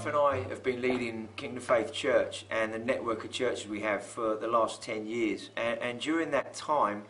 and I have been leading Kingdom Faith Church and the network of churches we have for the last 10 years. And during that time,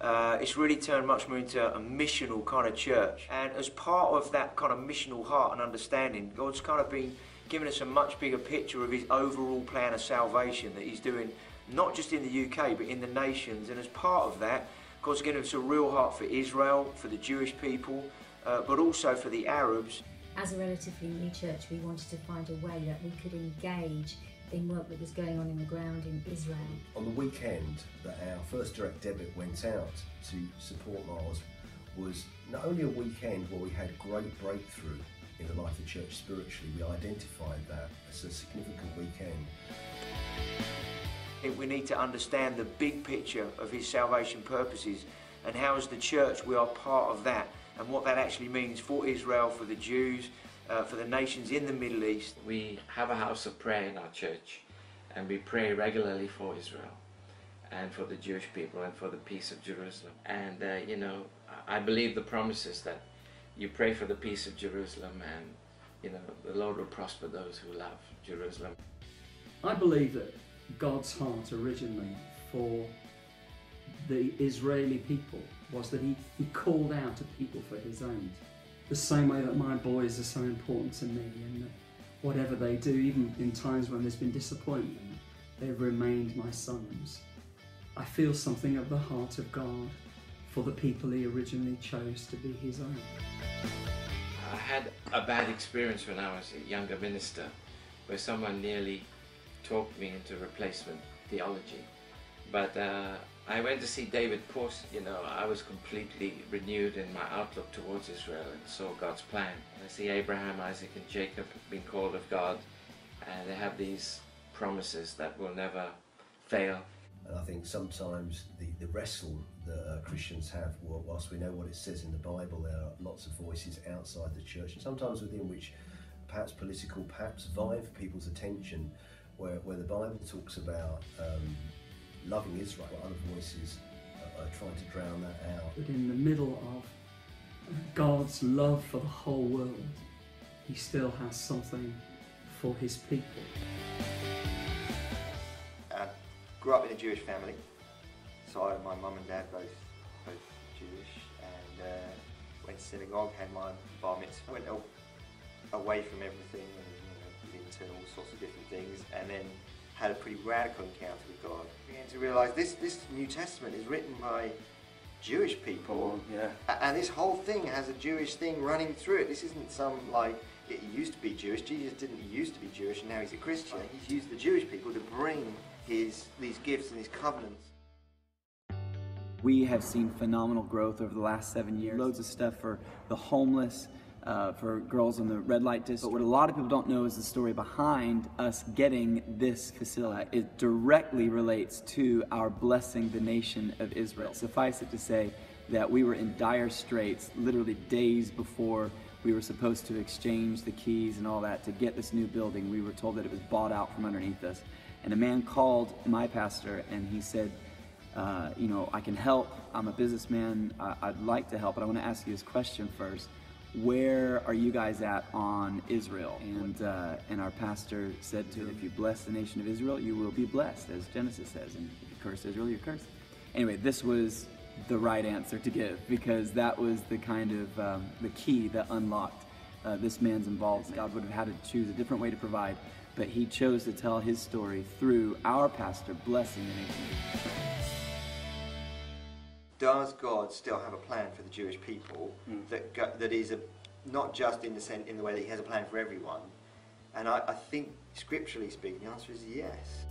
it's really turned much more into a missional kind of church. And as part of that kind of missional heart and understanding, God's kind of been giving us a much bigger picture of his overall plan of salvation that he's doing, not just in the UK, but in the nations. And as part of that, God's given us a real heart for Israel, for the Jewish people, but also for the Arabs. As a relatively new church, we wanted to find a way that we could engage in work that was going on in the ground in Israel. On the weekend that our first direct debit went out to support Mars was not only a weekend where we had great breakthrough in the life of the church spiritually, we identified that as a significant weekend. We need to understand the big picture of his salvation purposes, and how as the church we are part of that, and what that actually means for Israel, for the Jews, for the nations in the Middle East. We have a house of prayer in our church, and we pray regularly for Israel and for the Jewish people and for the peace of Jerusalem. And you know, I believe the promises that you pray for the peace of Jerusalem, and you know, the Lord will prosper those who love Jerusalem. I believe that God's heart originally for the Israeli people was that he called out a people for his own. The same way that my boys are so important to me, and that whatever they do, even in times when there's been disappointment, they've remained my sons. I feel something of the heart of God for the people he originally chose to be his own. I had a bad experience when I was a younger minister, where someone nearly talked me into replacement theology. But I went to see David Post. You know, I was completely renewed in my outlook towards Israel and saw God's plan. I see Abraham, Isaac and Jacob have been called of God, and they have these promises that will never fail. And I think sometimes the wrestle that Christians have, whilst we know what it says in the Bible, there are lots of voices outside the church, and sometimes within which perhaps political, perhaps vie for people's attention, where the Bible talks about loving Israel, other voices are trying to drown that out. But in the middle of God's love for the whole world, he still has something for his people. I grew up in a Jewish family, so my mum and dad both Jewish, and went to synagogue, had my bar mitzvah, went away from everything and into all sorts of different things, and then had a pretty radical encounter with God. I began to realise this New Testament is written by Jewish people, and this whole thing has a Jewish thing running through it. This isn't some, like, it used to be Jewish. Jesus didn't used to be Jewish, and now he's a Christian. He's used the Jewish people to bring these gifts and these covenants. We have seen phenomenal growth over the last 7 years. Loads of stuff for the homeless, for girls in the red light district. But what a lot of people don't know is the story behind us getting this facility. It directly relates to our blessing the nation of Israel. Suffice it to say that we were in dire straits literally days before we were supposed to exchange the keys and all that to get this new building. We were told that it was bought out from underneath us. And a man called my pastor and he said, you know, I can help. I'm a businessman. I'd like to help, but I want to ask you this question first. Where are you guys at on Israel? And our pastor said to him, if you bless the nation of Israel, you will be blessed, as Genesis says. And if you curse Israel, you're cursed. Anyway, this was the right answer to give, because that was the kind of the key that unlocked this man's involvement. God would have had to choose a different way to provide, but he chose to tell his story through our pastor blessing the nation. Does God still have a plan for the Jewish people that is not just in the way that he has a plan for everyone? And I think, scripturally speaking, the answer is yes.